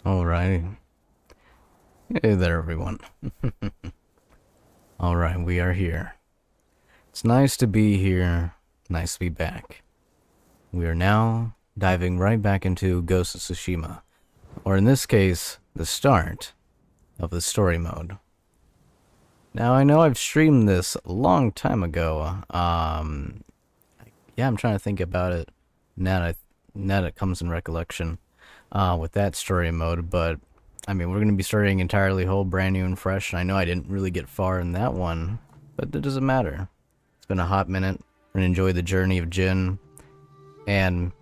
Alrighty. Hey there, everyone. Alright, we are here. It's nice to be here. Nice to be back. We are now diving right back into Ghost of Tsushima. Or in this case, the start of the story mode. Now, I know I've streamed this a long time ago. Yeah, I'm trying to think about it now that it comes in recollection with that story mode, but I mean, we're going to be starting entirely whole, brand new and fresh, and I know I didn't really get far in that one, but it doesn't matter. It's been a hot minute. We're going to enjoy the journey of Jin, and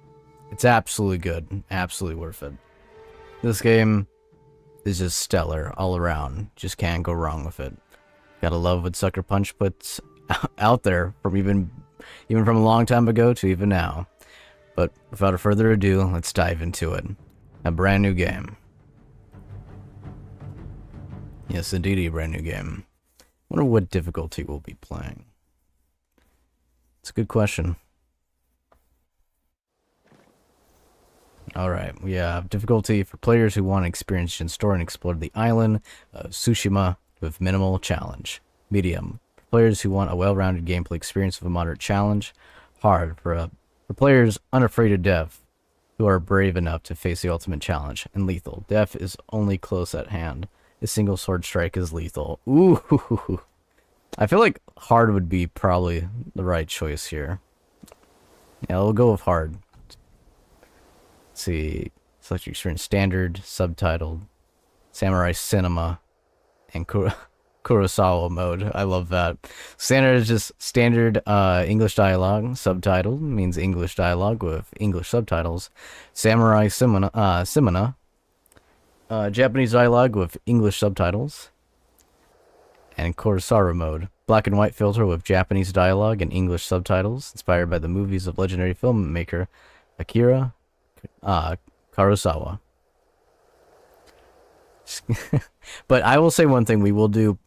it's absolutely good, absolutely worth it. This game is just stellar all around. Just can't go wrong with it. Gotta love what Sucker Punch puts out there from even from a long time ago to even now. But without further ado, let's dive into it. A brand new game. Yes, indeed, a brand new game. Wonder what difficulty we'll be playing. It's a good question. Alright, we have difficulty for players who want to experience Jin's story and explore the island of Tsushima with minimal challenge. Medium, for players who want a well-rounded gameplay experience with a moderate challenge. Hard, for players unafraid of death, who are brave enough to face the ultimate challenge. And lethal, death is only close at hand. A single sword strike is lethal. Ooh, I feel like hard would be probably the right choice here. Yeah, we'll go with hard. Let's see, select your experience: standard, subtitled, samurai cinema, and Kurosawa mode. I love that. Standard is just standard English dialogue. Subtitled means English dialogue with English subtitles. Samurai cinema, Japanese dialogue with English subtitles. And Kurosawa mode, black and white filter with Japanese dialogue and English subtitles, inspired by the movies of legendary filmmaker Akira Kurosawa. But I will say one thing: we will do.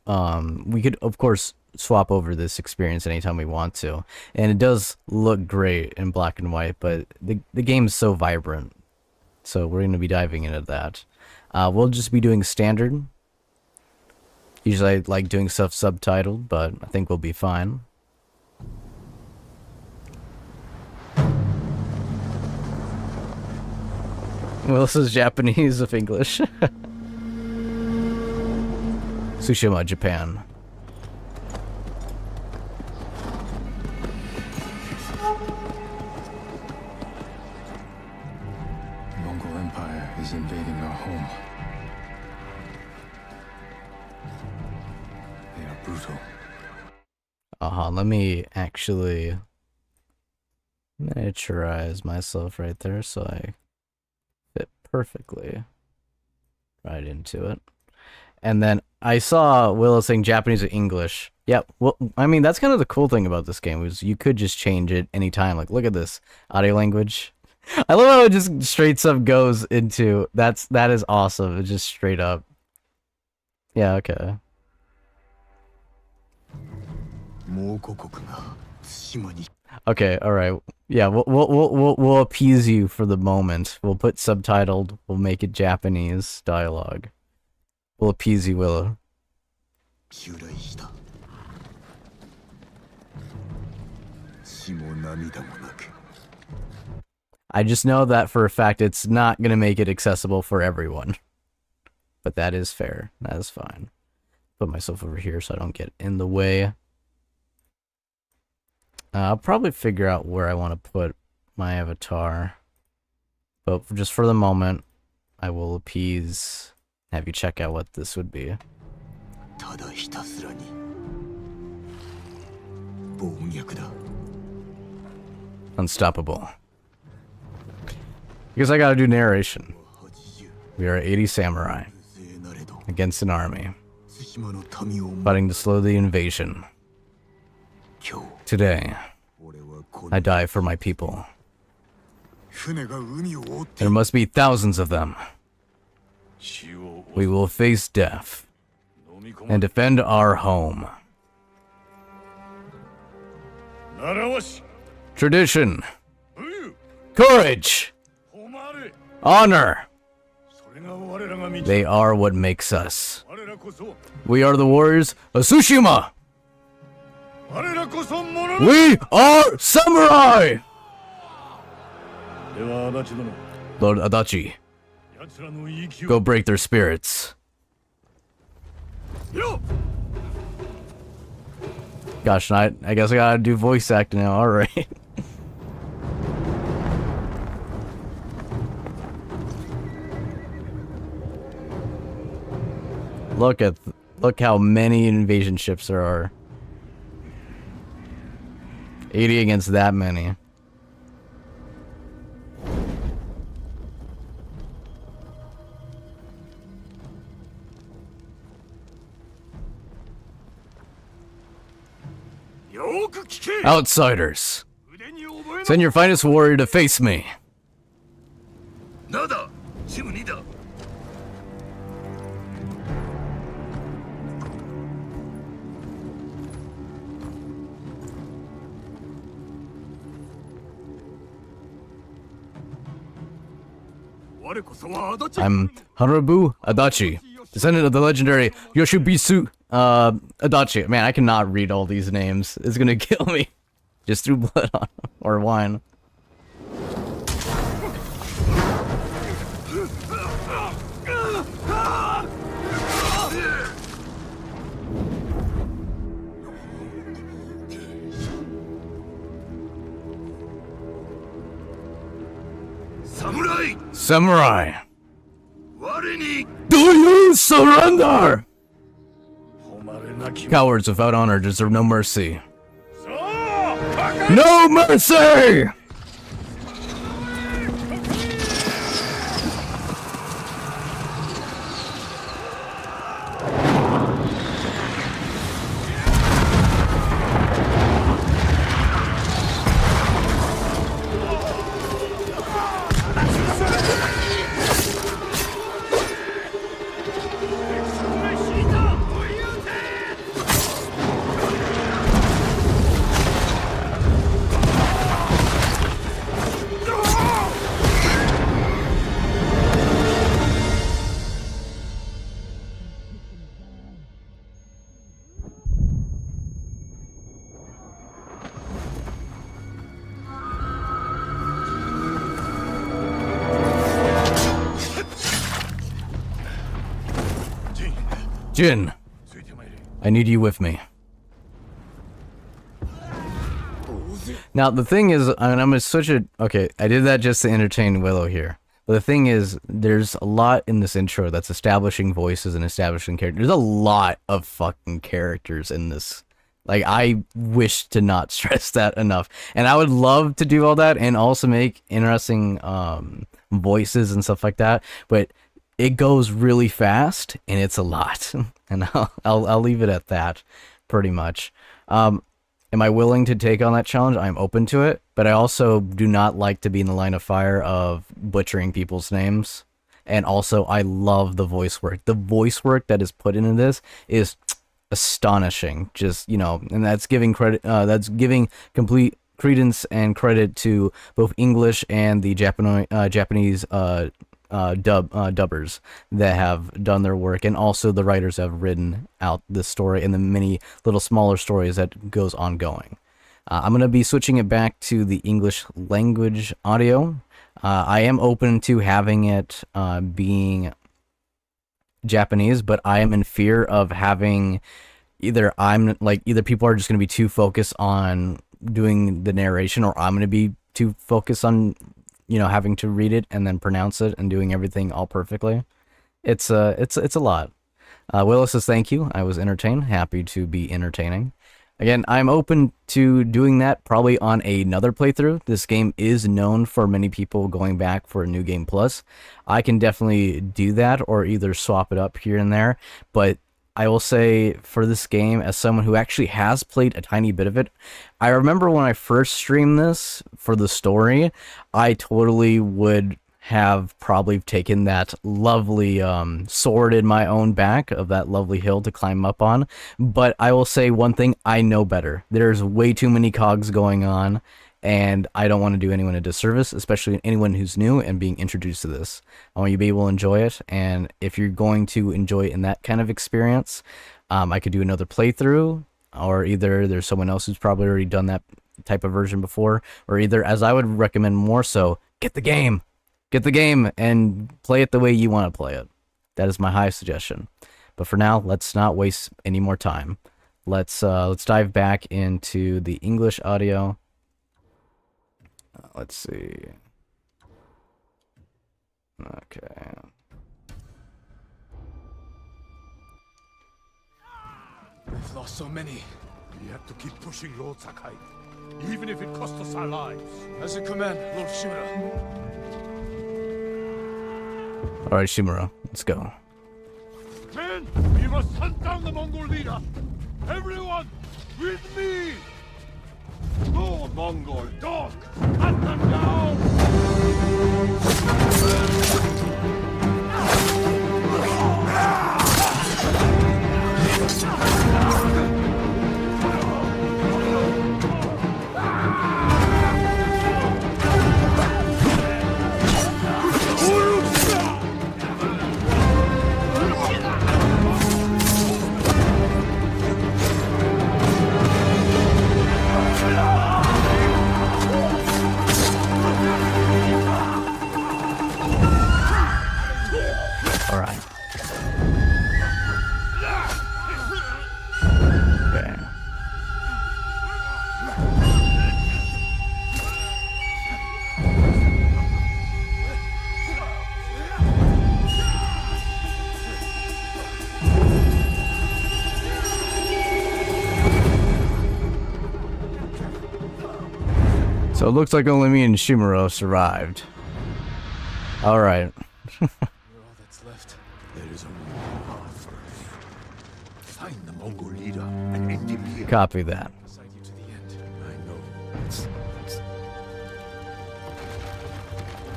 We could, of course, swap over this experience anytime we want to, and it does look great in black and white. But the game's so vibrant, so we're going to be diving into that. We'll just be doing standard. Usually, I like doing stuff subtitled, but I think we'll be fine. Well, this is Japanese of English. Tsushima, Japan. The Mongol Empire is invading our home. They are brutal. Let me actually miniaturize myself right there so I fit perfectly right into it. And then I saw Willow saying Japanese or English. Yep. Well, I mean, that's kind of the cool thing about this game, was you could just change it anytime. Like, look at this audio language. I love how it just straight up goes into that is awesome. It's just straight up. Yeah. Okay. Okay. All right. Yeah. We'll appease you for the moment. We'll put subtitled. We'll make it Japanese dialogue. We'll appease you, Willow. I just know that for a fact it's not going to make it accessible for everyone. But that is fair. That is fine. Put myself over here so I don't get in the way. I'll probably figure out where I want to put my avatar. But just for the moment, I will appease... have you check out what this would be. Unstoppable. Because I gotta do narration. We are 80 samurai against an army, fighting to slow the invasion. Today, I die for my people. There must be thousands of them. We will face death and defend our home. Tradition, courage, honor, They are what makes us. We are the warriors of Tsushima! We are samurai! Lord Adachi, go break their spirits. Gosh, I guess I gotta do voice acting now, alright. Look how many invasion ships there are. 80 against that many. Outsiders, send your finest warrior to face me. I'm Harabu Adachi, descendant of the legendary Yoshibisu Adachi. Man, I cannot read all these names. It's gonna kill me. Just threw blood on him, or wine. Samurai! Do you surrender? Cowards without honor deserve no mercy. No mercy! Jin, I need you with me. Now, the thing is, I'm gonna switch it. Okay, I did that just to entertain Willow here. But the thing is, there's a lot in this intro that's establishing voices and establishing characters. There's a lot of fucking characters in this. Like, I wish to not stress that enough. And I would love to do all that and also make interesting voices and stuff like that. But it goes really fast, and it's a lot. And I'll leave it at that, pretty much. Am I willing to take on that challenge? I'm open to it, but I also do not like to be in the line of fire of butchering people's names. And also, I love the voice work. The voice work that is put into this is astonishing. Just, you know, and that's giving credit. That's giving complete credence and credit to both English and the Japanese dubbers that have done their work, and also the writers have written out this story and the many little smaller stories that goes ongoing. I'm going to be switching it back to the English language audio. I am open to having it being Japanese, but I am in fear of having either people are just going to be too focused on doing the narration, or I'm going to be too focused on, you know, having to read it and then pronounce it and doing everything all perfectly. It's a lot. Willow says thank you. I was entertained. Happy to be entertaining. Again, I'm open to doing that probably on another playthrough. This game is known for many people going back for a New Game Plus. I can definitely do that, or either swap it up here and there. But I will say, for this game, as someone who actually has played a tiny bit of it, I remember when I first streamed this for the story, I totally would have probably taken that lovely sword in my own back of that lovely hill to climb up on. But I will say one thing, I know better. There's way too many cogs going on, and I don't want to do anyone a disservice, especially anyone who's new and being introduced to this. I want you to be able to enjoy it, and if you're going to enjoy it in that kind of experience, I could do another playthrough, or either there's someone else who's probably already done that type of version before, or either, as I would recommend more so, get the game and play it the way you want to play it. That is my highest suggestion. But for now, let's not waste any more time. Let's dive back into the English audio. Let's see. Okay. We've lost so many. We have to keep pushing, Lord Sakai, even if it costs us our lives. As you command, Lord Shimura. All right, Shimura, let's go. Men, we must hunt down the Mongol leader. Everyone, with me! No Mongol dog! Hunt them down! All right. Okay. So it looks like only me and Shimura survived. All right. We're all that's left. There is only one path first. Find the Mongol leader and end him here. Copy that. Beside you to the end. I know.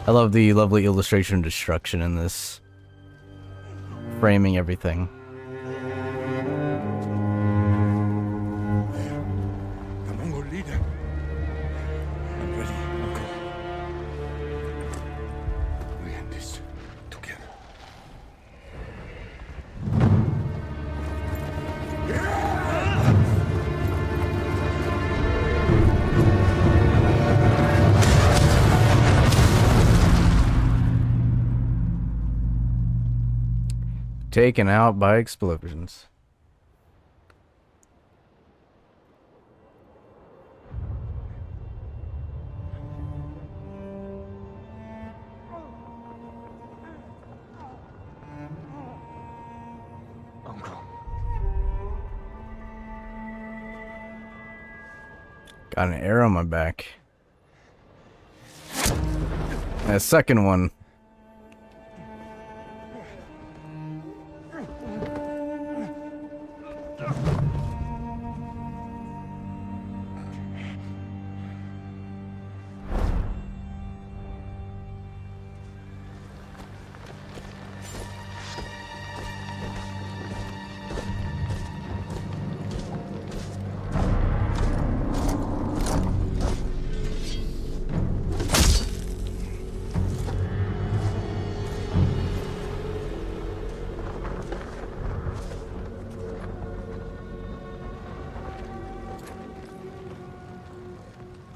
I love the lovely illustration of destruction in this, framing everything. The Mongol leader. I'm ready, Uncle. We end this together. Taken out by explosions. Uncle. Got an arrow on my back. And a second one.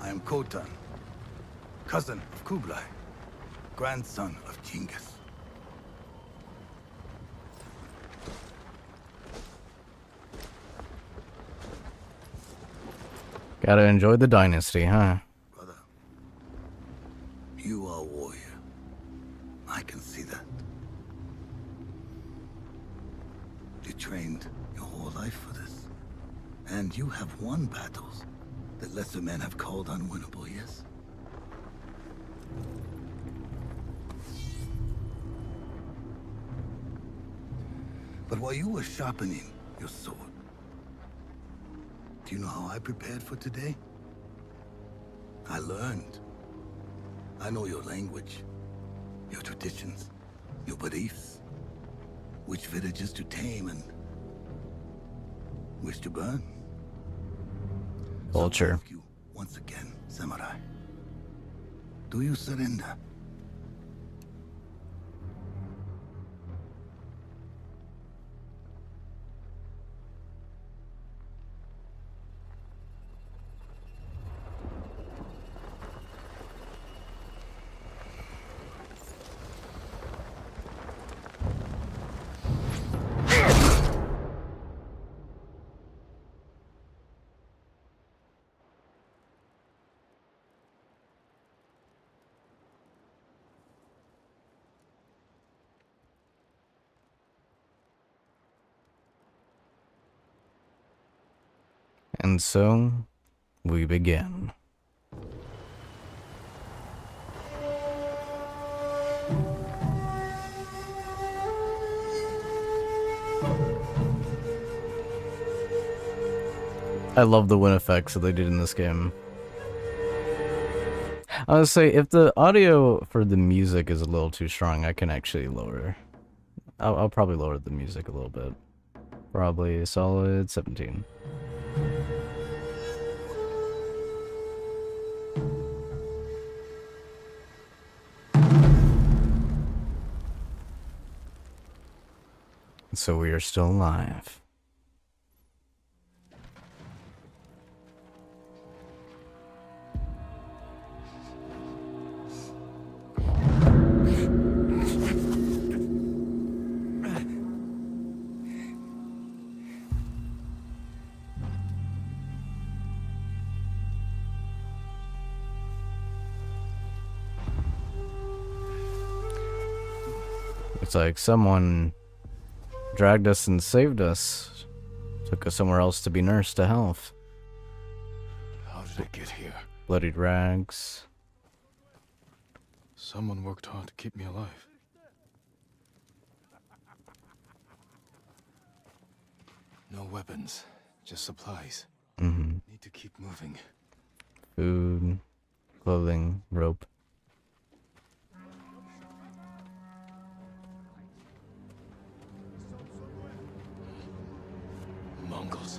I am Khotan, cousin of Kublai, grandson of Genghis. Gotta enjoy the dynasty, huh? Brother, you are a warrior. I can see that. You trained your whole life for this. And you have won battles that lesser men have called unwinnable, yes? But while you were sharpening your sword, do you know how I prepared for today? I learned. I know your language, your traditions, your beliefs, which villages to tame and which to burn. So I Culture. ask you once again, Samurai, do you surrender? And so, we begin. I love the wind effects that they did in this game. I would say if the audio for the music is a little too strong, I can actually lower. I'll probably lower the music a little bit. Probably a solid 17. So we are still alive. It's like someone dragged us and saved us. Took us somewhere else to be nursed to health. How did I get here? Bloodied rags. Someone worked hard to keep me alive. No weapons, just supplies. Need to keep moving. Food, clothing, rope. Mongols.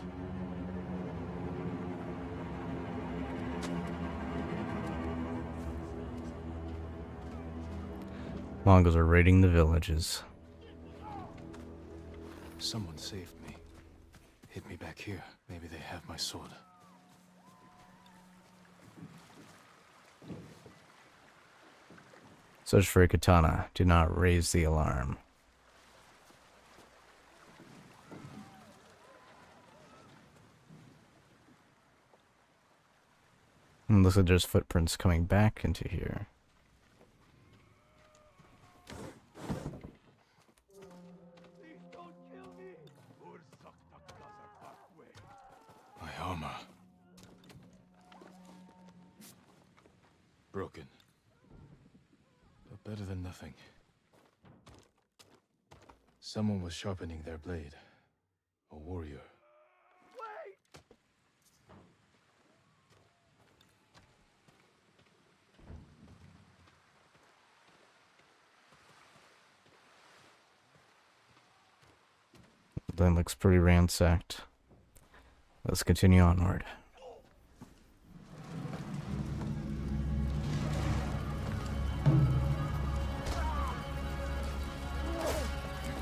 Mongols are raiding the villages. Someone saved me. Hid me back here. Maybe they have my sword. Search for a katana. Do not raise the alarm. And looks like there's footprints coming back into here. My armor. Broken. But better than nothing. Someone was sharpening their blade. A warrior. That looks pretty ransacked. Let's continue onward.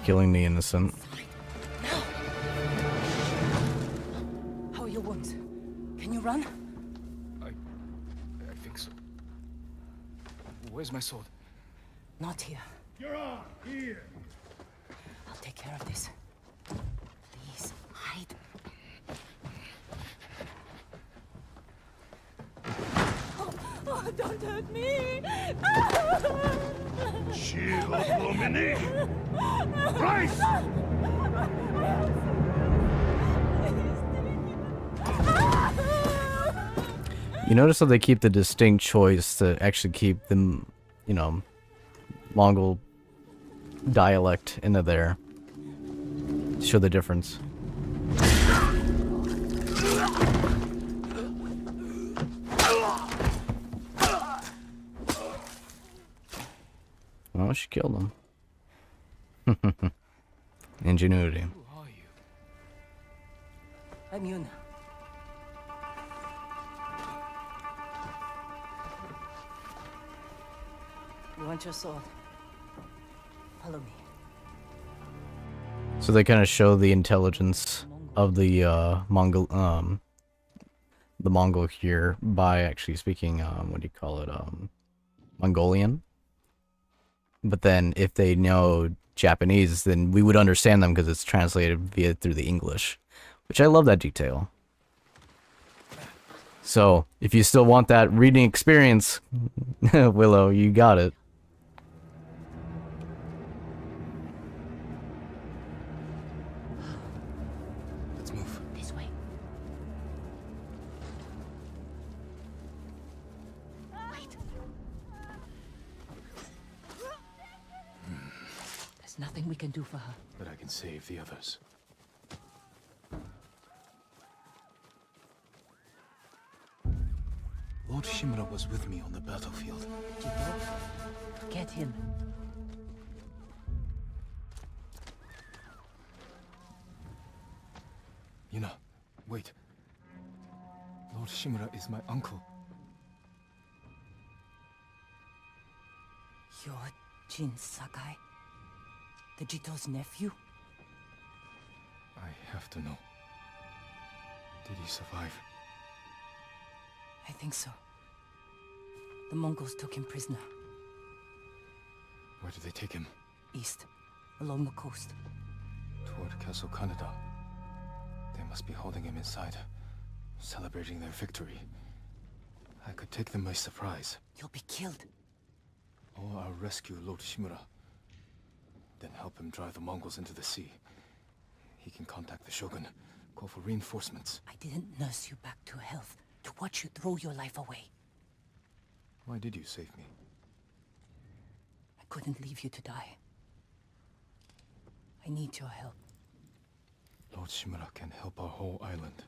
Killing the innocent. How are your wounds? Can you run? I think so. Where's my sword? Not here. You're on here. I'll take care of this. Please, hide. Oh, don't hurt me! Shield Lumini! Christ! You notice how they keep the distinct choice to actually keep them, you know, Mongol dialect into there. To show the difference. Oh, she killed him. Ingenuity. Who are you? I'm Yuna. want your sword? Follow me. So they kind of show the intelligence of the Mongol here by actually speaking what do you call it, Mongolian. But then if they know Japanese, then we would understand them because it's translated through the English, which I love that detail. So if you still want that reading experience, Willow, you got it. Let's move. This way. Wait. There's nothing we can do for her. But I can save the others. Lord Shimura was with me on the battlefield. Jito, get him. Yuna, wait. Lord Shimura is my uncle. You're Jin Sakai, the Jito's nephew? I have to know. Did he survive? I think so. The Mongols took him prisoner. Where did they take him? East, along the coast. Toward Castle Kaneda. They must be holding him inside, celebrating their victory. I could take them by surprise. You'll be killed. Or I'll rescue Lord Shimura. Then help him drive the Mongols into the sea. He can contact the Shogun, call for reinforcements. I didn't nurse you back to health to watch you throw your life away. Why did you save me? I couldn't leave you to die. I need your help. Lord Shimura can help our whole island.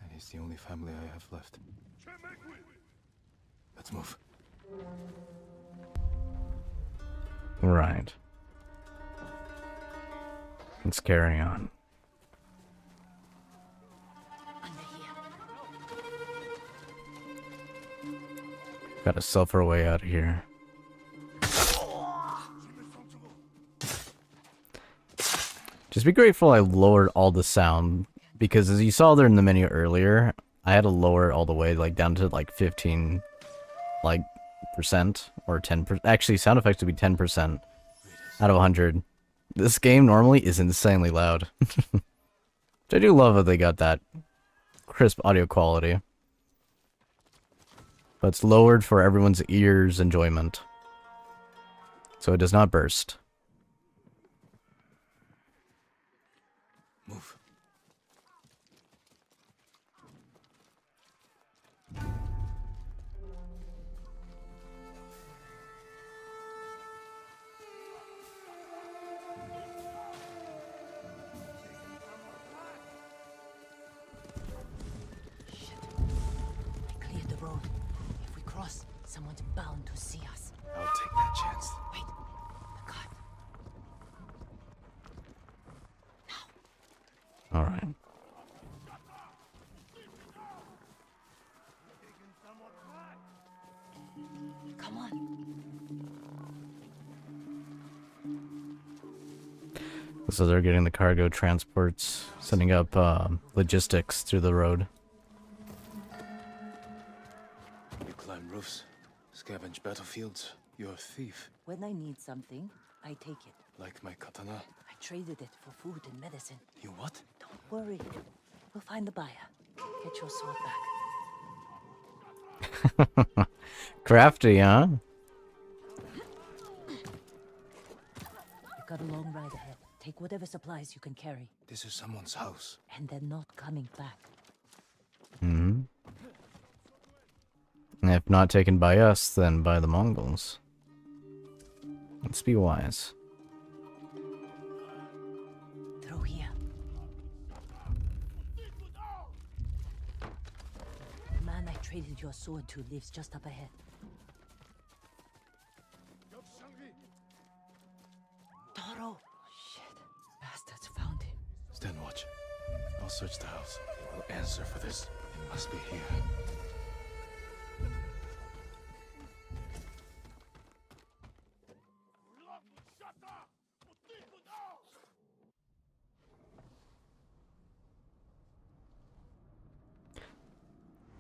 And he's the only family I have left. Let's move. Right. Let's carry on. Under here. Gotta suffer our way out of here. Just be grateful I lowered all the sound, because as you saw there in the menu earlier, I had to lower it all the way like down to like 15 like percent or 10%. Actually, sound effects would be 10% out of 100. This game normally is insanely loud. Which I do love that they got that crisp audio quality. But it's lowered for everyone's ears' enjoyment, so it does not burst. Move. Shit. I cleared the road. If we cross, someone's bound to see us. I'll take that chance. Wait. The guard. Now. Alright. Come on. So they're getting the cargo transports, setting up logistics through the road. You climb roofs, scavenge battlefields. You're a thief. When I need something, I take it. Like my katana. I traded it for food and medicine. You what? Don't worry. We'll find the buyer. Get your sword back. Crafty, huh? You've got a long ride ahead. Take whatever supplies you can carry. This is someone's house. And they're not coming back. Hmm. If not taken by us, then by the Mongols. Let's be wise. Through here. The man I traded your sword to lives just up ahead. Toro! Shit. Bastards found him. Stand watch. I'll search the house. We'll answer for this. It must be here.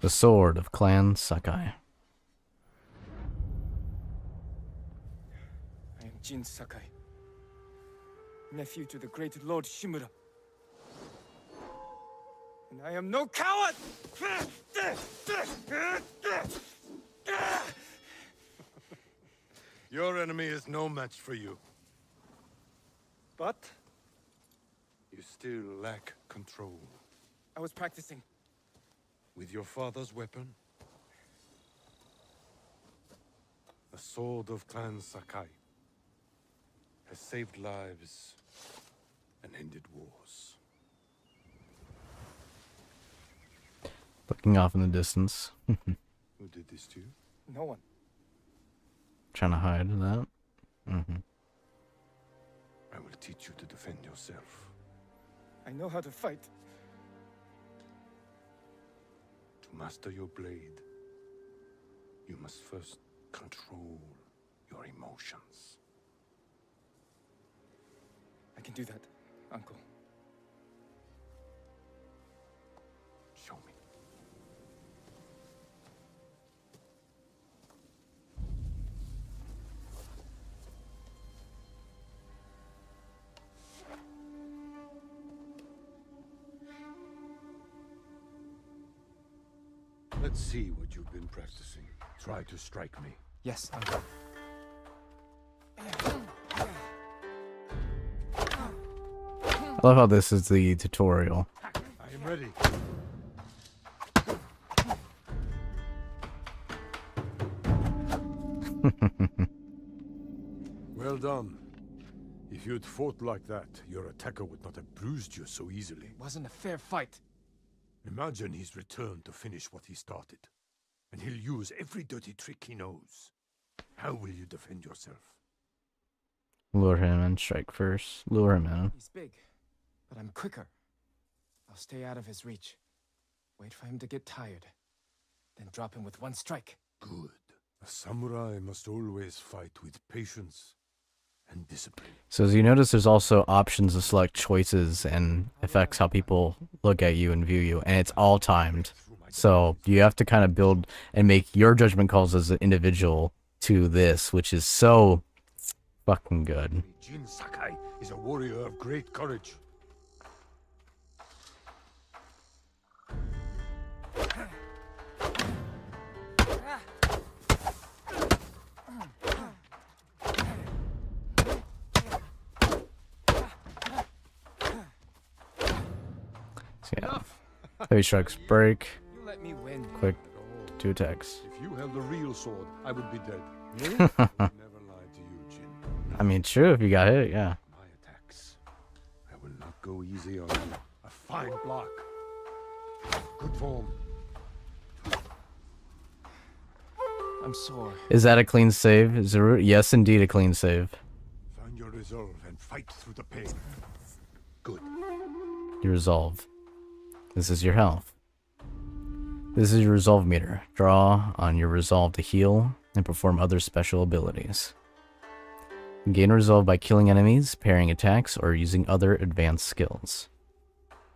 The sword of Clan Sakai. I am Jin Sakai, nephew to the great Lord Shimura. And I am no coward! Your enemy is no match for you. But you still lack control. I was practicing. With your father's weapon? The sword of Clan Sakai has saved lives and ended wars. Looking off in the distance. Who did this to you? No one. Trying to hide that. I will teach you to defend yourself. I know how to fight. To master your blade, you must first control your emotions. I can do that, Uncle. Show me. Let's see what you've been practicing. Try to strike me. Yes, Uncle. I love how this is the tutorial. I am ready. Well done. If you'd fought like that, your attacker would not have bruised you so easily. It wasn't a fair fight. Imagine he's returned to finish what he started. And he'll use every dirty trick he knows. How will you defend yourself? Lure him in, strike first. Lure him in. He's big, but I'm quicker. I'll stay out of his reach. Wait for him to get tired. Then drop him with one strike. Good. A samurai must always fight with patience and discipline. So as you notice, there's also options to select choices and affects how people look at you and view you, and it's all timed. So you have to kind of build and make your judgment calls as an individual to this, which is so fucking good. Jin Sakai is a warrior of great courage. So yeah, heavy strikes break, You let me win. quick 2 attacks. If you held a real sword, I would be dead. Really? Never lied to you, Jin. I mean, true, if you got hit, yeah. My attacks. I will not go easy on you. A fine block. Good form. I'm sore. Is that a clean save? Is it yes, indeed, a clean save. Find your resolve and fight through the pain. Good. Your resolve. This is your health. This is your resolve meter. Draw on your resolve to heal and perform other special abilities. Gain resolve by killing enemies, parrying attacks, or using other advanced skills.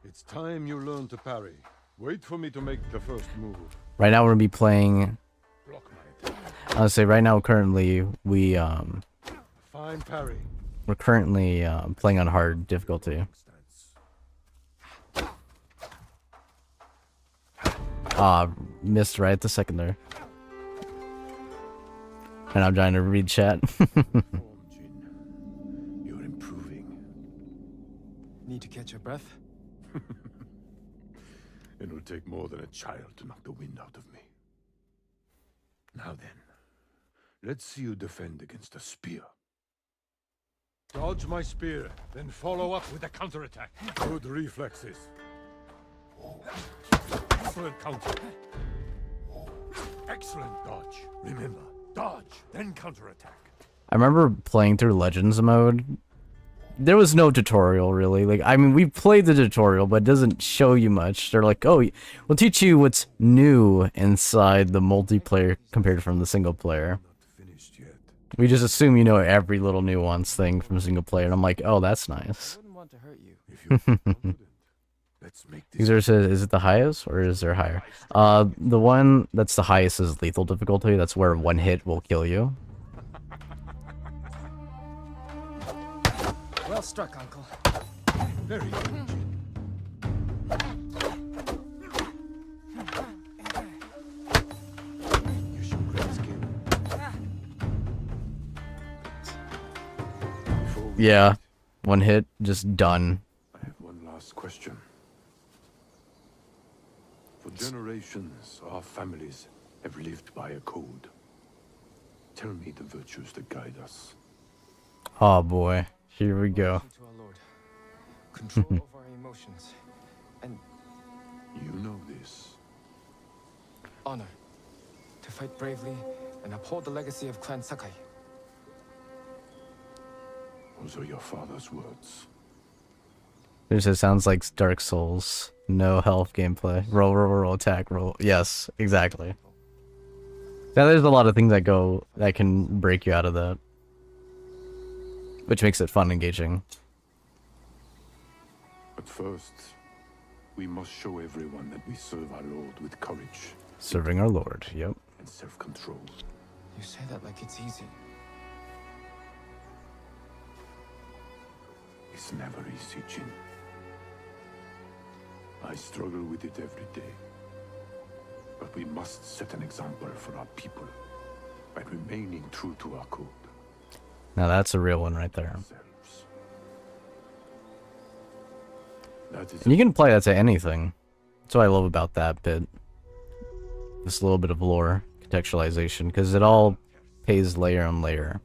It's time you learn to parry. Wait for me to make the first move. Right now we're gonna be playing. Block my attack. I'll say right now currently Fine parry. we're currently playing on hard difficulty. Missed right at the second there. And I'm trying to read chat. Jin. You're improving. Need to catch your breath? It will take more than a child to knock the wind out of me. Now then, let's see you defend against a spear. Dodge my spear, then follow up with a counterattack. Good reflexes. Excellent counter. Excellent dodge. Remember, dodge, then counterattack. I remember playing through Legends mode. There was no tutorial really. Like, I mean, we played the tutorial, but it doesn't show you much. They're like, oh, we'll teach you what's new inside the multiplayer compared from the single player. Not finished yet. We just assume you know every little nuance thing from single player, and I'm like, oh, that's nice. I wouldn't want to hurt you. If you're confident, Let's make this. Is it the highest or is there higher? The one that's the highest is lethal difficulty. That's where one hit will kill you. Well struck, Uncle. Very good. You show great skill. Before we Yeah, one hit, just done. I have one last question. For generations, our families have lived by a code. Tell me the virtues that guide us. Oh boy, here we go. To our Lord. Control of our emotions. And You know this. honor. To fight bravely and uphold the legacy of Clan Sakai. Those are your father's words. It sounds like Dark Souls. No health gameplay. Roll, attack, roll. Yes, exactly. Now there's a lot of things that can break you out of that. Which makes it fun and engaging. But first, we must show everyone that we serve our Lord with courage Serving our Lord, yep. and self-control. You say that like it's easy. It's never easy, Jin. I struggle with it every day. But we must set an example for our people by remaining true to our code. Now that's a real one right there. Ourselves. That is And you can apply that to anything. That's what I love about that bit. This little bit of lore contextualization, because it all pays layer on layer.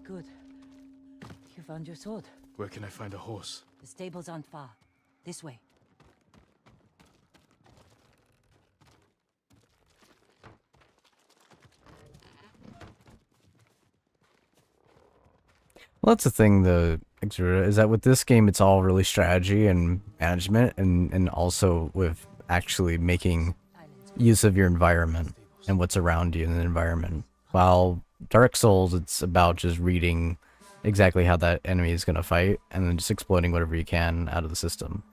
Good. You found your sword. Where can I find a horse? The stables aren't far. This way. Well, that's the thing, though, Exura, is that with this game, it's all really strategy and management, and also with actually making use of your environment and what's around you in the environment. While Dark Souls, it's about just reading exactly how that enemy is going to fight, and then just exploiting whatever you can out of the system.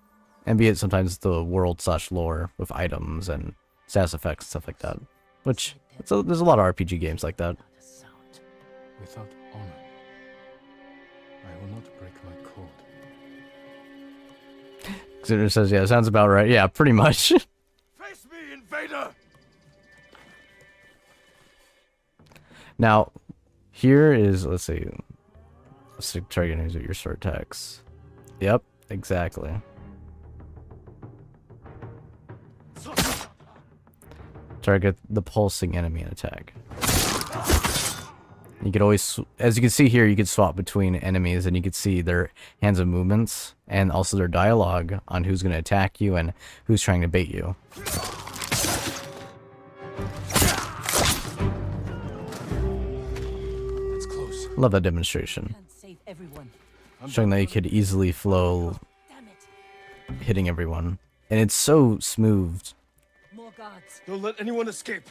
And be it sometimes the world/lore with items and status effects and stuff like that. Which, there's a lot of RPG games like that. Not a sound. Without honor, I will not break my code. Exura says, yeah, sounds about right. Yeah, pretty much. face me, invader! Now, here is, let's see. Let's try to use your sword attacks. Yep, exactly. Target the pulsing enemy and attack. You could always, as you can see here, you could swap between enemies and you could see their hands and movements and also their dialogue on who's going to attack you and who's trying to bait you. That's close. Love that demonstration. Can't save everyone. Showing that you could easily flow Damn it. hitting everyone. And it's so smooth. More guards. Don't let anyone escape.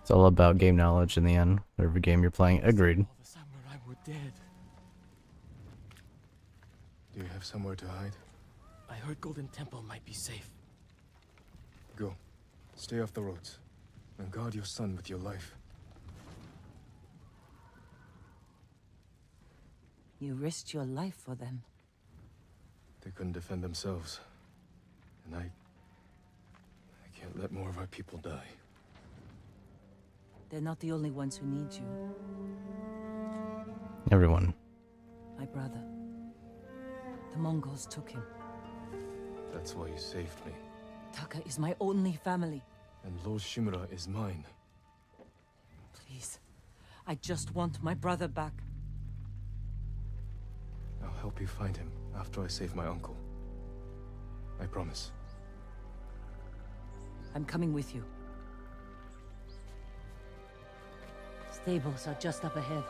It's all about game knowledge in the end. Whatever game you're playing. Agreed. All the samurai were dead. Do you have somewhere to hide? I heard Golden Temple might be safe. Go. Stay off the roads. And guard your son with your life. You risked your life for them. They couldn't defend themselves. And I can't let more of our people die. They're not the only ones who need you. Everyone. My brother. The Mongols took him. That's why you saved me. Taka is my only family. And Lord Shimura is mine. Please. I just want my brother back. I'll help you find him after I save my uncle. I promise. I'm coming with you. Stables are just up ahead.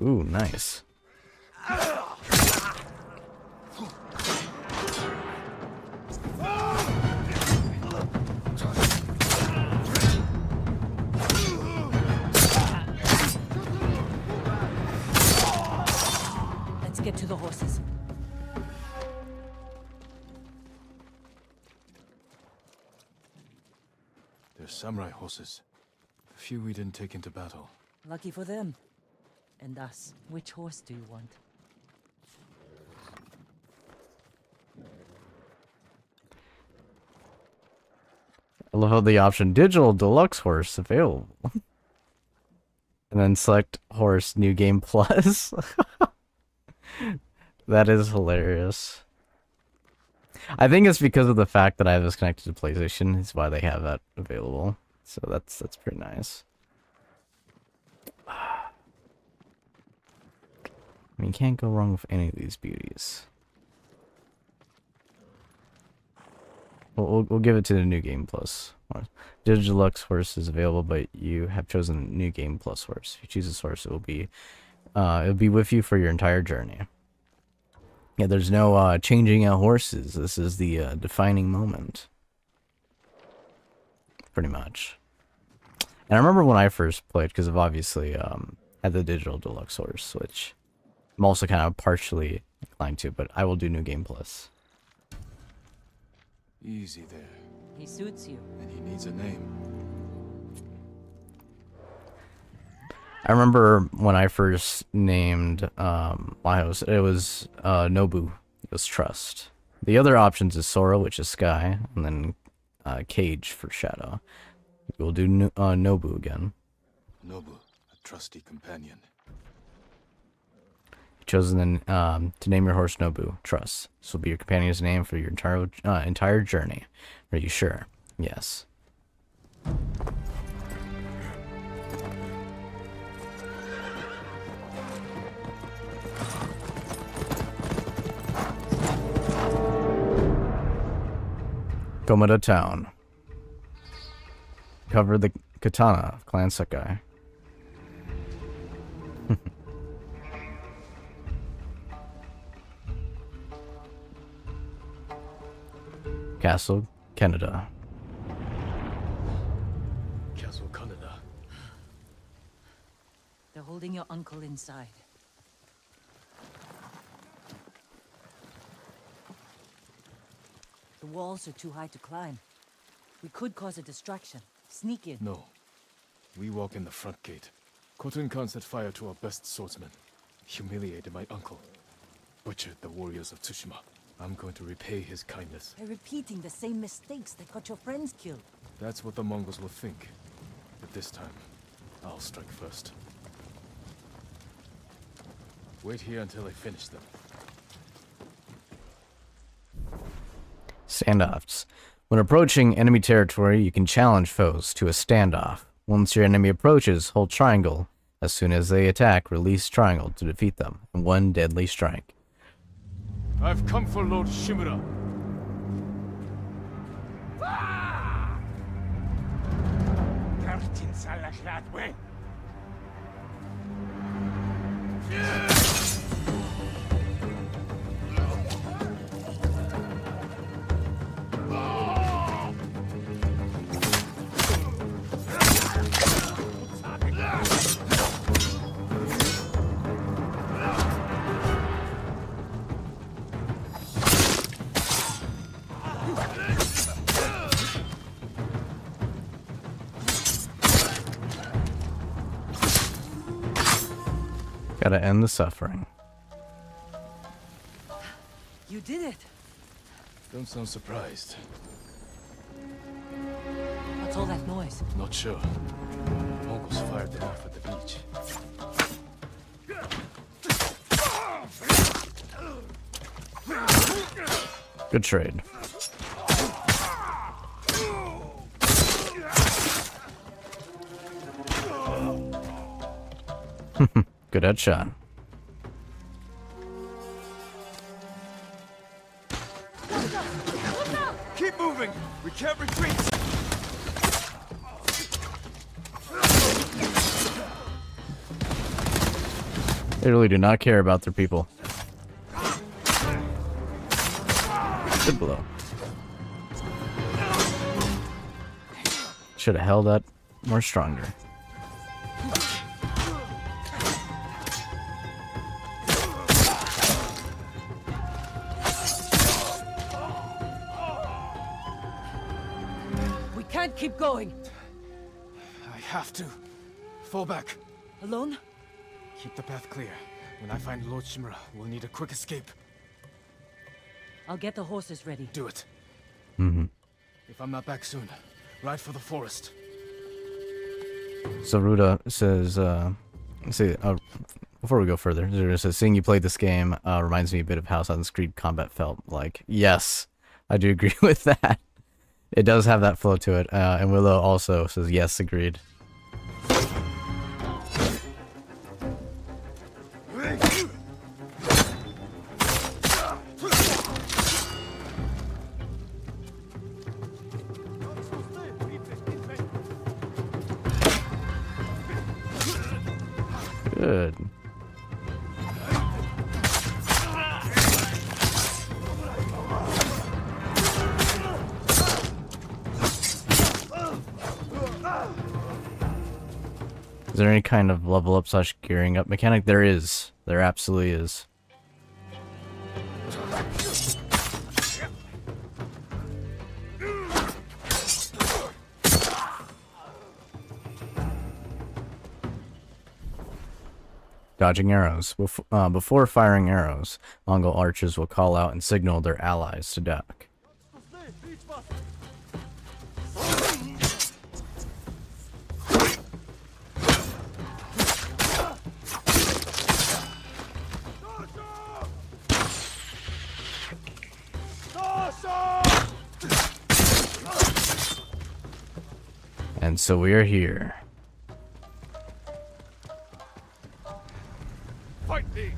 Ooh, nice. Let's get to the horses. They're samurai horses. A few we didn't take into battle. Lucky for them. And us. Which horse do you want? I love how the option digital deluxe horse available. And then select horse new game plus. That is hilarious. I think it's because of the fact that I have this connected to PlayStation is why they have that available. So that's pretty nice. I mean, you can't go wrong with any of these beauties. We'll give it to the new game plus. Digital Deluxe horse is available, but you have chosen new game plus horse. If you choose this horse, it'll be with you for your entire journey. Yeah, there's no changing out horses. This is the defining moment, pretty much. And I remember when I first played, because I've obviously had the Digital Deluxe horse, which I'm also kind of partially inclined to, but I will do new game plus. Easy there. He suits you. And he needs a name. I remember when I first named my host, it was Nobu. It was Trust. The other options is Sora, which is Sky, and then Cage for Shadow. We'll do Nobu again. Nobu, a trusty companion. Chosen to name your horse Nobu. Trust. This will be your companion's name for your entire journey. Are you sure? Yes. Komada Town. Cover the katana of Clan Sakai. Castle, Canada. Castle Canada. They're holding your uncle inside. The walls are too high to climb. We could cause a distraction. Sneak in. No. We walk in the front gate. Khotun Khan set fire to our best swordsman. Humiliated my uncle. Butchered the warriors of Tsushima. I'm going to repay his kindness. By repeating the same mistakes that got your friends killed. That's what the Mongols will think. But this time, I'll strike first. Wait here until I finish them. Standoffs. When approaching enemy territory, you can challenge foes to a standoff. Once your enemy approaches, hold triangle. As soon as they attack, release triangle to defeat them in one deadly strike. I've come for Lord Shimura. Gotta end the suffering. You did it! Don't sound surprised. What's all that noise? Not sure. Mongols fired them off at the beach. Good trade. Good headshot. Keep moving! We can't retreat! They really do not care about their people. Good blow. Should have held that more stronger. We can't keep going. I have to. Fall back. Alone? Keep the path clear. When I find Lord Shimura, we'll need a quick escape. I'll get the horses ready. Do it. Mm-hmm. If I'm not back soon, ride for the forest. So Ruda says, before we go further, Ruda says, seeing you play this game reminds me a bit of how Assassin's Creed combat felt like. Yes, I do agree with that. It does have that flow to it. And Willow also says, yes, agreed. Good. Is there any kind of level up / gearing up mechanic? There is. There absolutely is. Dodging arrows. Before firing arrows, Mongol archers will call out and signal their allies to duck. And so we are here. Fight me!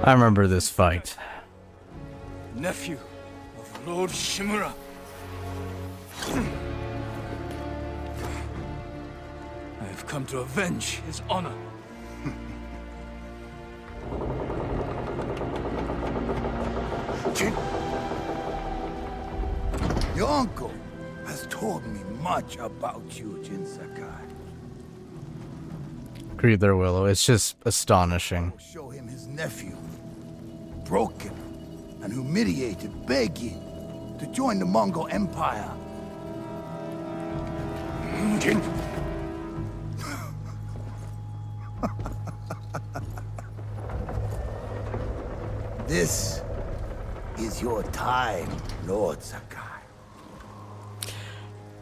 I remember this fight. Nephew of Lord Shimura. I have come to avenge his honor. Your uncle has told me much about you, Jin Sakai. Agreed there, Willow. It's just astonishing. Show him his nephew, broken and humiliated, begging to join the Mongol Empire. This is your time, Lord Sakai.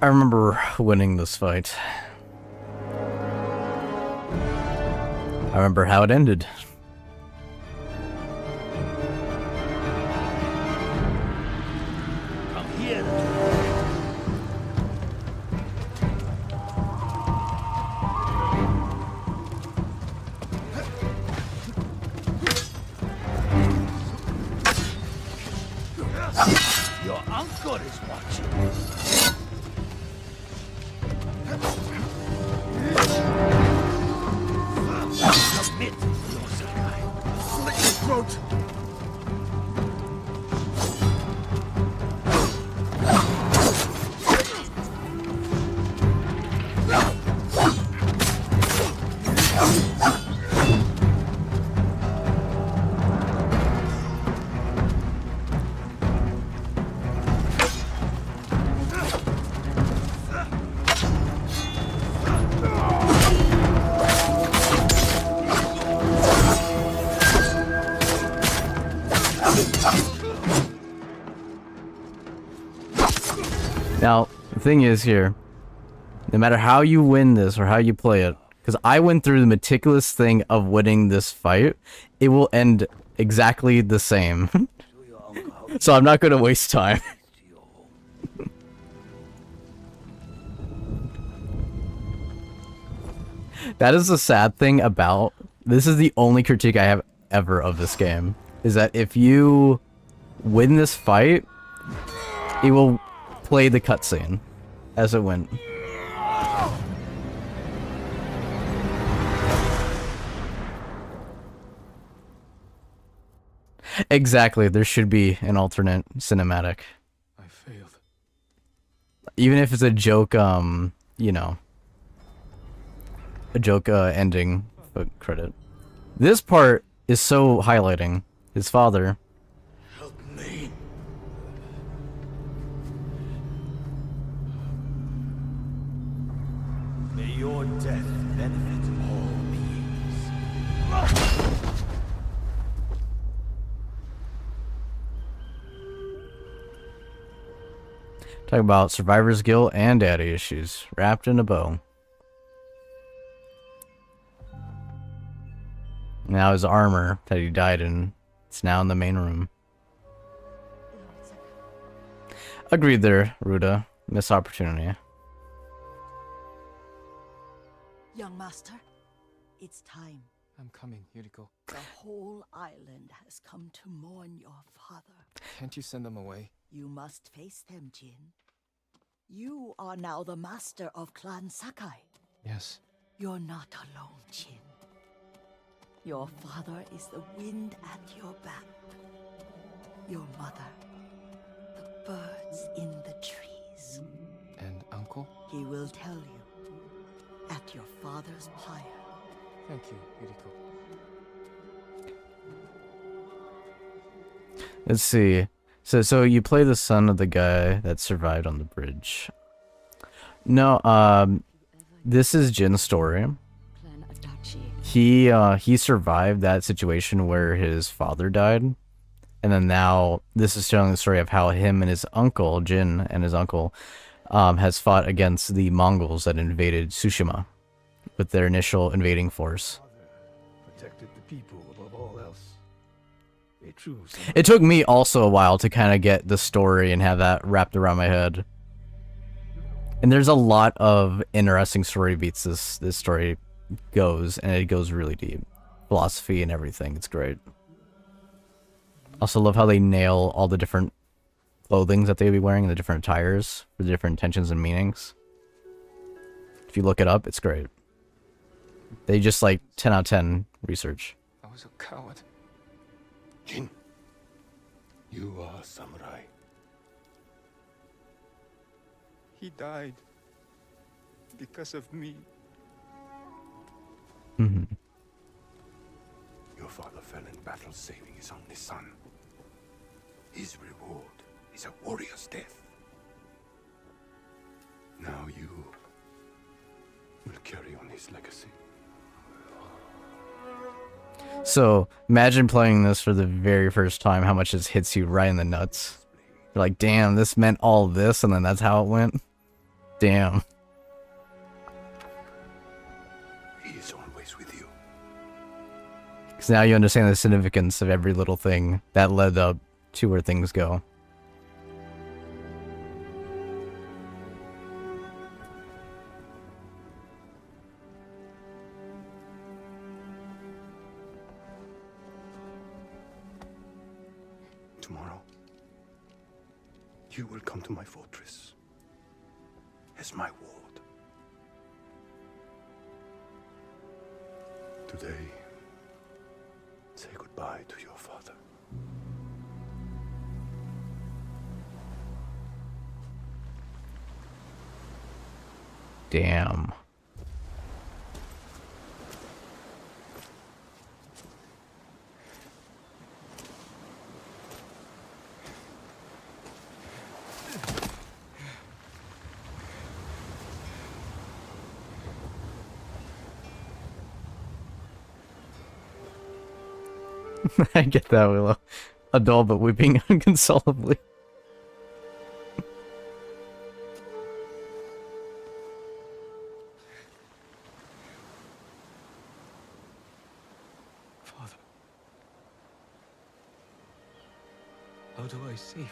I remember winning this fight. I remember how it ended. Come here. Your uncle is watching. The thing is here, no matter how you win this or how you play it, because I went through the meticulous thing of winning this fight, it will end exactly the same. So I'm not going to waste time. That is the sad thing about... This is the only critique I have ever of this game. Is that if you win this fight, it will play the cutscene as it went. Exactly, there should be an alternate cinematic. I failed. Even if it's a joke, you know, a joke ending credit. This part is so highlighting his father. Help me. May your death benefit all beings. Talk about survivor's guilt and daddy issues wrapped in a bow. Now his armor that he died in, it's now in the main room. Agreed there, Ruda. Missed opportunity. Young master, it's time. I'm coming, Yuriko. The whole island has come to mourn your father. Can't you send them away? You must face them, Jin. You are now the master of Clan Sakai. Yes. You're not alone, Jin. Your father is the wind at your back. Your mother, the birds in the trees. And uncle? He will tell you at your father's pyre. Thank you, Yuriko. Let's see. So you play the son of the guy that survived on the bridge. No, this is Jin's story. He survived that situation where his father died. And then now this is telling the story of how him and his uncle, Jin and his uncle, has fought against the Mongols that invaded Tsushima with their initial invading force. Protected the people above all else. A true It took me also a while to kind of get the story and have that wrapped around my head. And there's a lot of interesting story beats this story goes, and it goes really deep. Philosophy and everything, it's great. Also love how they nail all the different clothing that they'll be wearing and the different attires for the different intentions and meanings. If you look it up, it's great. They just like 10 out of 10 research. I was a coward. Jin, you are a samurai. He died because of me. Mm-hmm. Your father fell in battle saving his only son. His reward is a warrior's death. Now you will carry on his legacy. So imagine playing this for the very first time, how much this hits you right in the nuts. You're like, damn, this meant all this, and then that's how it went. Damn. He is always with you. Because now you understand the significance of every little thing that led up to where things go. Tomorrow, you will come to my fortress as my ward. Today, say goodbye to your father. Damn. I get that, Willow. A doll but weeping inconsolably. Father. How do I save him?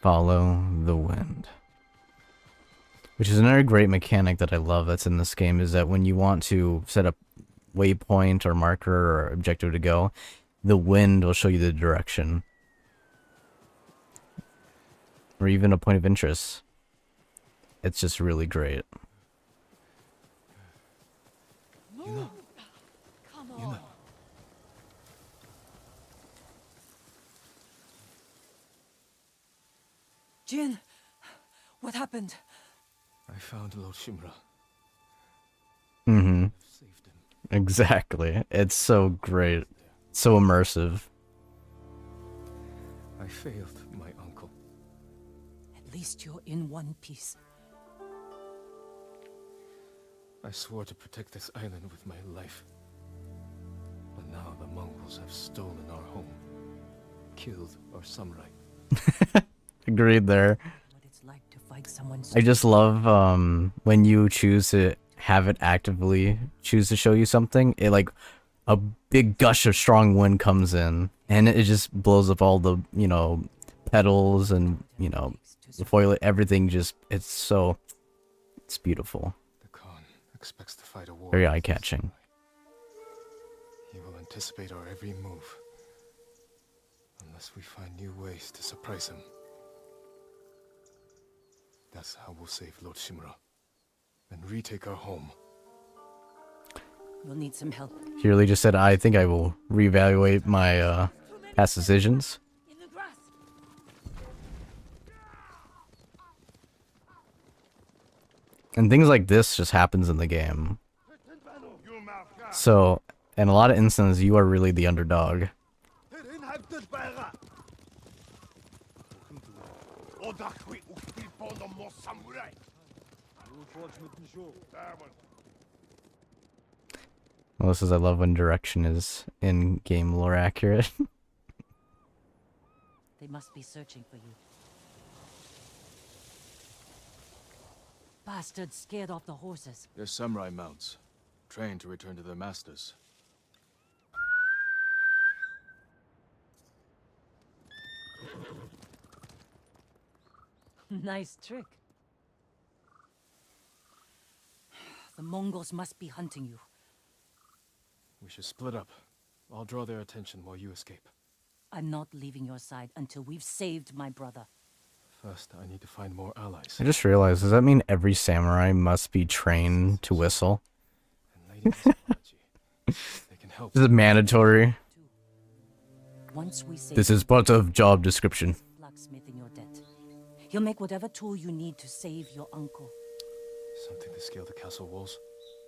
Follow the wind. Which is another great mechanic that I love that's in this game, is that when you want to set a waypoint or marker or objective to go, the wind will show you the direction. Or even a point of interest. It's just really great. Move! Come on. Jin, what happened? I found Lord Shimura. Mm-hmm. Saved him. Exactly. It's so great. So immersive. I failed my uncle. At least you're in one piece. I swore to protect this island with my life. But now the Mongols have stolen our home. Killed our samurai. Agreed there. What it's like to fight someone so I just love when you choose to have it actively choose to show you something, it like a big gush of strong wind comes in and it just blows up all the, you know, petals and, you know, the foliage, everything just, it's beautiful. The Khan expects to fight a war. Very against the eye-catching. samurai. He will anticipate our every move. Unless we find new ways to surprise him. That's how we'll save Lord Shimura. And retake our home. You'll need some help. Shirley just said, I think I will reevaluate my past decisions. In the grass. And things like this just happens in the game. So, in a lot of instances, you are really the underdog. Well, this is, I love when direction is in-game lore accurate. They must be searching for you. Bastards scared off the horses. They're samurai mounts, trained to return to their masters. Nice trick. The Mongols must be hunting you. We should split up. I'll draw their attention while you escape. I'm not leaving your side until we've saved my brother. First, I need to find more allies. I just realized, does that mean every samurai must be trained to whistle? And Lady Mitsubishi. They can help. Is it mandatory? Once we save This is part of job description. blacksmith in your debt. He'll make whatever tool you need to save your uncle. Something to scale the castle walls.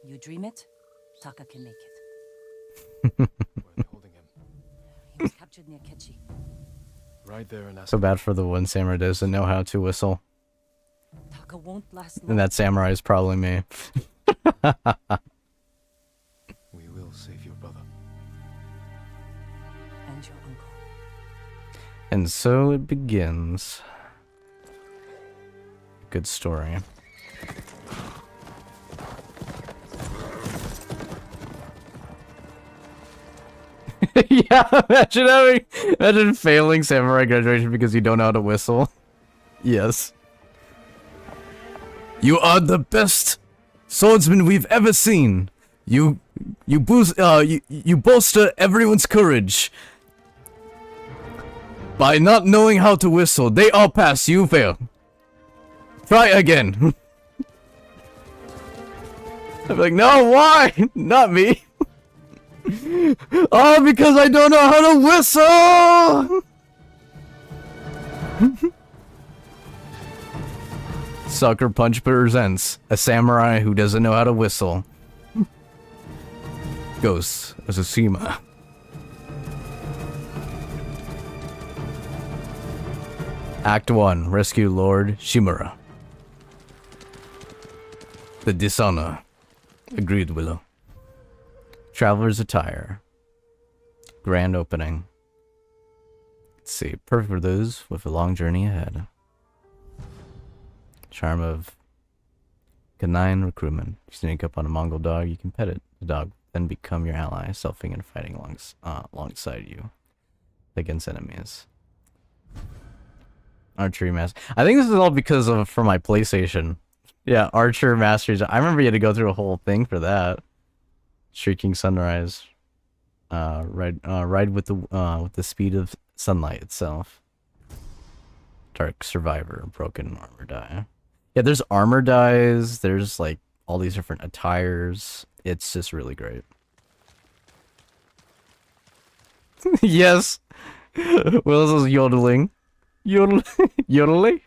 You dream it, Taka can make it. Where are they holding him? He was captured near Kechi. Right there and ask. So bad for the one samurai doesn't know how to whistle. Taka won't last long. And that samurai is probably me. We will save your brother. And your uncle. And so it begins. Good story. Yeah, imagine failing samurai graduation because you don't know how to whistle. Yes. You are the best swordsman we've ever seen. You bolster everyone's courage. By not knowing how to whistle, they all pass, you fail. Try again. I'm like, no, why? Not me. Oh, because I don't know how to whistle! Sucker Punch presents a samurai who doesn't know how to whistle. Ghosts of Tsushima. Act 1. Rescue Lord Shimura. The Dishonor. Agreed, Willow. Traveler's Attire. Grand opening. Let's see. Perfect for those with a long journey ahead. Charm of canine recruitment. You sneak up on a Mongol dog, you can pet it. The dog then become your ally, selfing and fighting alongside you against enemies. Archery master. I think this is all because of for my PlayStation. Yeah, Archer Masters. I remember you had to go through a whole thing for that. Shrieking Sunrise. Ride with the speed of sunlight itself. Dark Survivor. Broken armor die. Yeah, there's armor dies. There's like all these different attires. It's just really great. Yes. Willis is yodeling. Yodeling.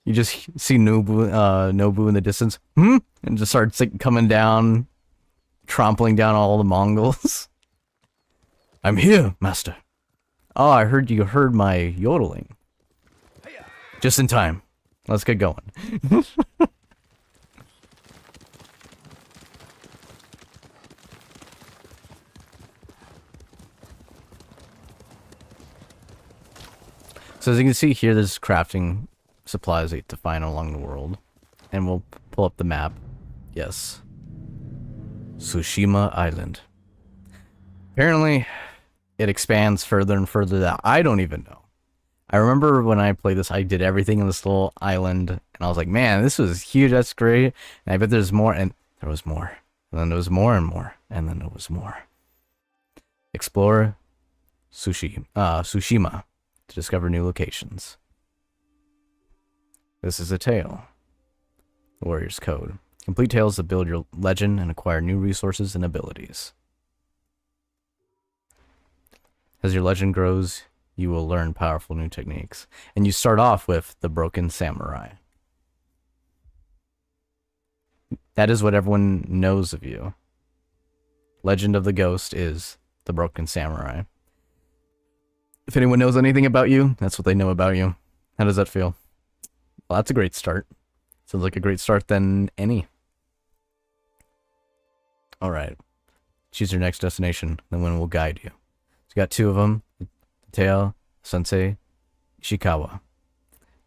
You just see Nobu in the distance, and just starts like coming down, trampling down all the Mongols. I'm here, master. Oh, I heard you heard my yodeling. Just in time. Let's get going. So as you can see here, there's crafting supplies that you have to find along the world. And we'll pull up the map. Yes. Tsushima Island. Apparently, it expands further and further that I don't even know. I remember when I played this, I did everything in this little island. And I was like, man, this was huge. That's great. And I bet there's more. And there was more. And then there was more and more. And then there was more. Explore Tsushima to discover new locations. This is a tale. Warrior's Code. Complete tales that build your legend and acquire new resources and abilities. As your legend grows, you will learn powerful new techniques. And you start off with the Broken Samurai. That is what everyone knows of you. Legend of the Ghost is the Broken Samurai. If anyone knows anything about you, that's what they know about you. How does that feel? Well, that's a great start. Sounds like a great start than any. Alright. Choose your next destination, then one will guide you. So you got two of them. Teo, Sensei, Ishikawa.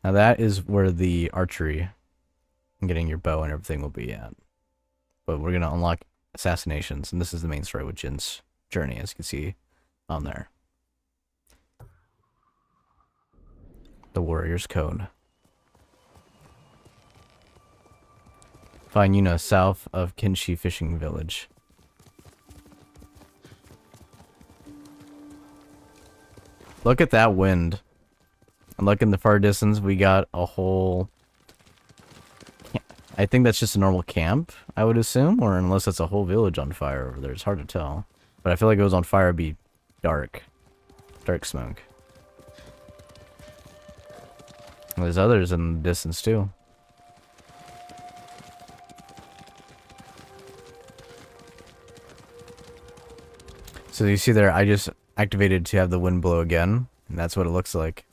Now that is where the archery and getting your bow and everything will be at. But we're going to unlock assassinations, and this is the main story with Jin's journey, as you can see on there. The Warrior's Code. Find Yuna south of Kinshi Fishing Village. Look at that wind. And look in the far distance, we got a whole... I think that's just a normal camp, I would assume, or unless it's a whole village on fire over there. It's hard to tell. But I feel like it was on fire, it'd be dark. Dark smoke. And there's others in the distance too. So you see there, I just activated to have the wind blow again, and that's what it looks like.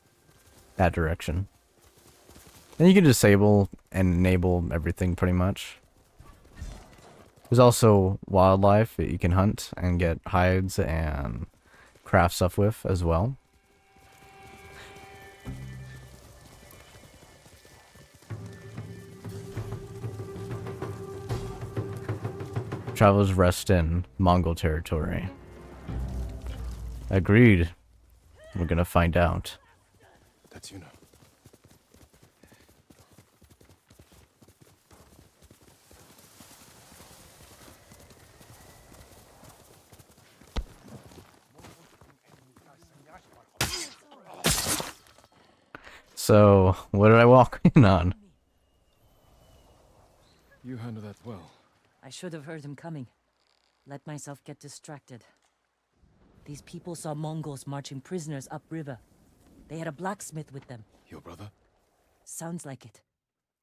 That direction. And you can disable and enable everything pretty much. There's also wildlife that you can hunt and get hides and craft stuff with as well. Travelers rest in Mongol territory. Agreed. We're gonna find out. That's Yuna. So, what did I walk in on? You handle that well. I should have heard him coming. Let myself get distracted. These people saw Mongols marching prisoners upriver. They had a blacksmith with them. Your brother? Sounds like it.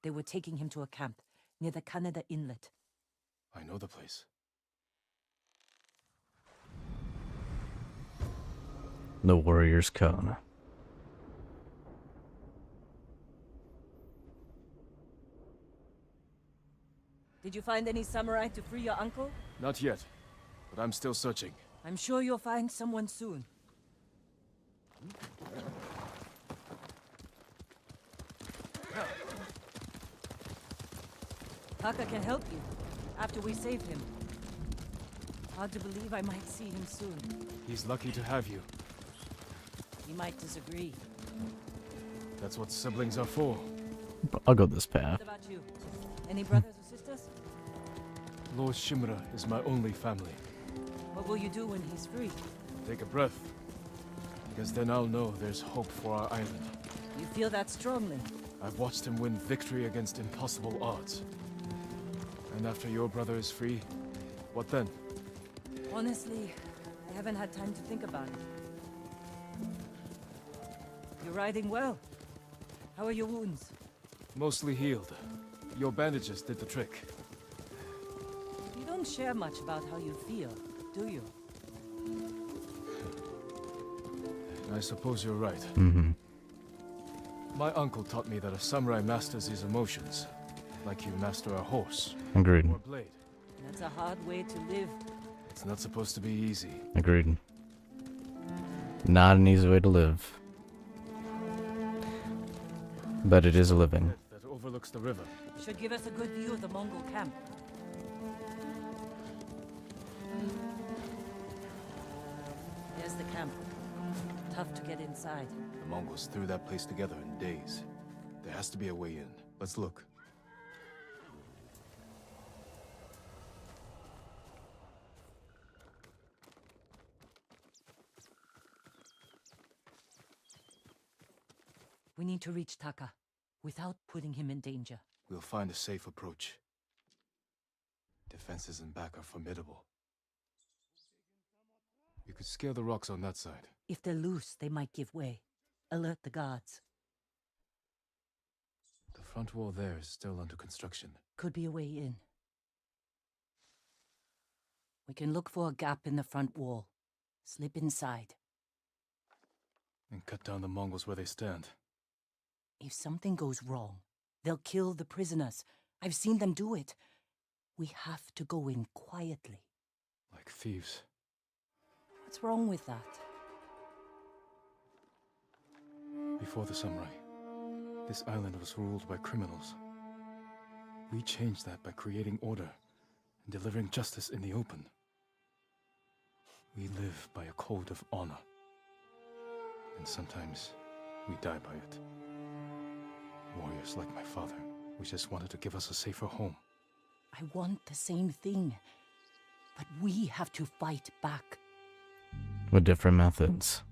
They were taking him to a camp near the Kaneda Inlet. I know the place. The Warrior's Code. Did you find any samurai to free your uncle? Not yet, but I'm still searching. I'm sure you'll find someone soon. Taka can help you, after we save him. Hard to believe I might see him soon. He's lucky to have you. He might disagree. That's what siblings are for. I'll go this path. What about you? Any brothers or sisters? Lord Shimura is my only family. What will you do when he's free? Take a breath. Because then I'll know there's hope for our island. You feel that strongly? I've watched him win victory against impossible odds. And after your brother is free, what then? Honestly, I haven't had time to think about it. You're riding well. How are your wounds? Mostly healed. Your bandages did the trick. You don't share much about how you feel, do you? I suppose you're right. Mm-hmm. My uncle taught me that a samurai masters his emotions, like you master a horse Agreed. or a blade. That's a hard way to live. It's not supposed to be easy. Agreed. Not an easy way to live. But it is a living. That overlooks the river. Should give us a good view of the Mongol camp. There's the camp. Tough to get inside. The Mongols threw that place together in days. There has to be a way in. Let's look. We need to reach Taka, without putting him in danger. We'll find a safe approach. Defenses in back are formidable. You could scale the rocks on that side. If they're loose, they might give way. Alert the guards. The front wall there is still under construction. Could be a way in. We can look for a gap in the front wall. Slip inside. And cut down the Mongols where they stand. If something goes wrong, they'll kill the prisoners. I've seen them do it. We have to go in quietly. Like thieves. What's wrong with that? Before the samurai, this island was ruled by criminals. We changed that by creating order and delivering justice in the open. We live by a code of honor. And sometimes we die by it. Warriors like my father, we just wanted to give us a safer home. I want the same thing. But we have to fight back. With different methods.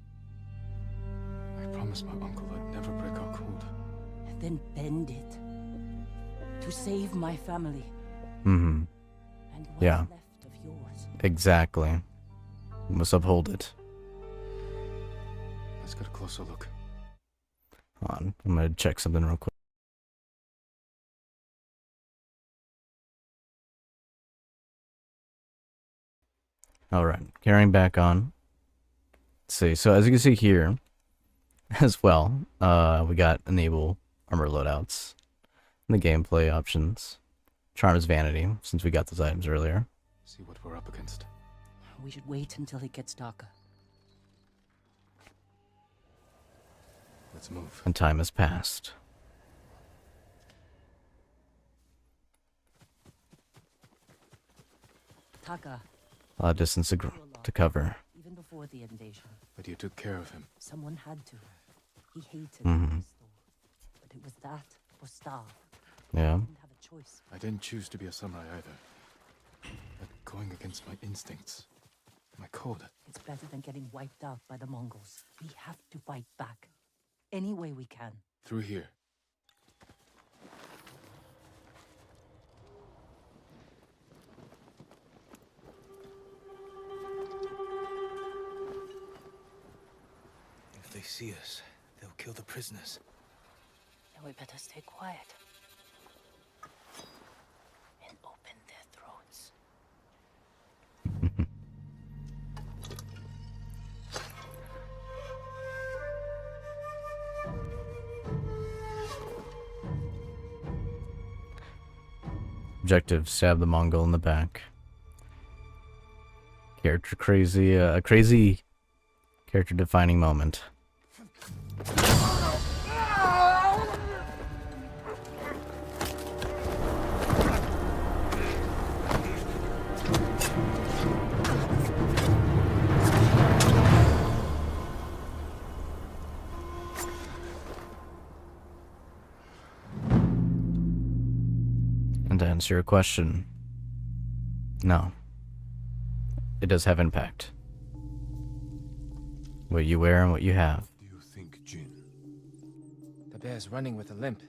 I promised my uncle I'd never break our code. Then bend it. To save my family. Mm-hmm. And what's Yeah. left of yours. Exactly. We must uphold it. Let's get a closer look. Hold on. I'm gonna check something real quick. Alright, carrying back on. Let's see, so as you can see here, as well, we got enable armor loadouts, and the gameplay options, Charm's Vanity, since we got those items earlier. See what we're up against. We should wait until it gets darker. Let's move. And time has passed. Taka, A lot of distance to cover. even before the invasion, But you took care of him. someone had to. He hated Mhm. what he stole. But it was that or starve. Yeah. He didn't have a choice. I didn't choose to be a samurai either. But going against my instincts, my code. It's better than getting wiped out by the Mongols. We have to fight back. Any way we can. Through here. If they see us, they'll kill the prisoners. Then we better stay quiet. And open their throats. Objective, stab the Mongol in the back. Character crazy, a crazy character defining moment. And to answer your question, no. It does have impact. What you wear and what you have. Do you think, Jin? The bear's running with a limp.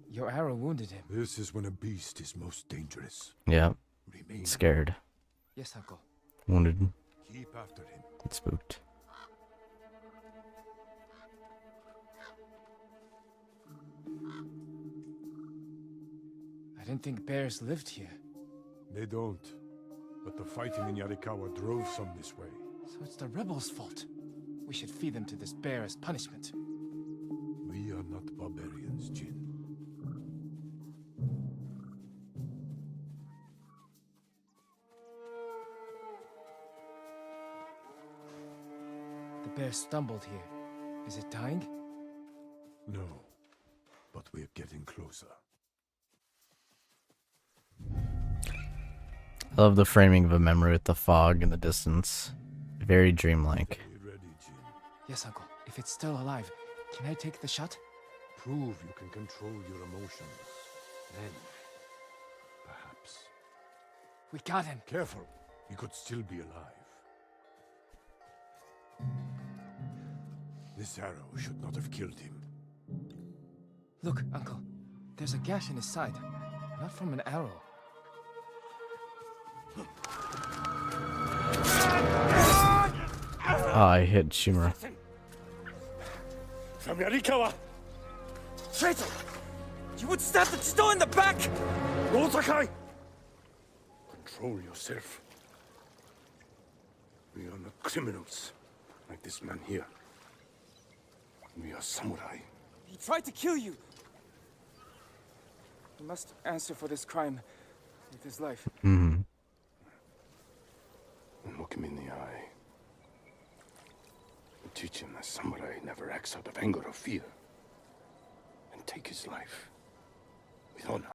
Your arrow wounded him. This is when a beast is most dangerous. Yeah, Remain. scared, Yes, Uncle. wounded, Keep after him. and spooked. I didn't think bears lived here. They don't. But the fighting in Yarikawa drove some this way. So it's the rebels' fault. We should feed them to this bear as punishment. We are not barbarians, Jin. The bear stumbled here. Is it dying? No. But we're getting closer. I love the framing of a memory with the fog in the distance. Very dreamlike. Are we ready, Jin? Yes, Uncle. If it's still alive, can I take the shot? Prove you can control your emotions. Then, perhaps. We got him. Careful. He could still be alive. This arrow should not have killed him. Look, Uncle. There's a gash in his side. Not from an arrow. Ah, I hit Shimura. From Yarikawa! Traitor! You would stab the Chido in the back! No, Sakai! Control yourself. We are not criminals, like this man here. We are samurai. He tried to kill you! He must answer for this crime with his life. Mm-hmm. And look him in the eye. And teach him that samurai never acts out of anger or fear. And take his life with honor.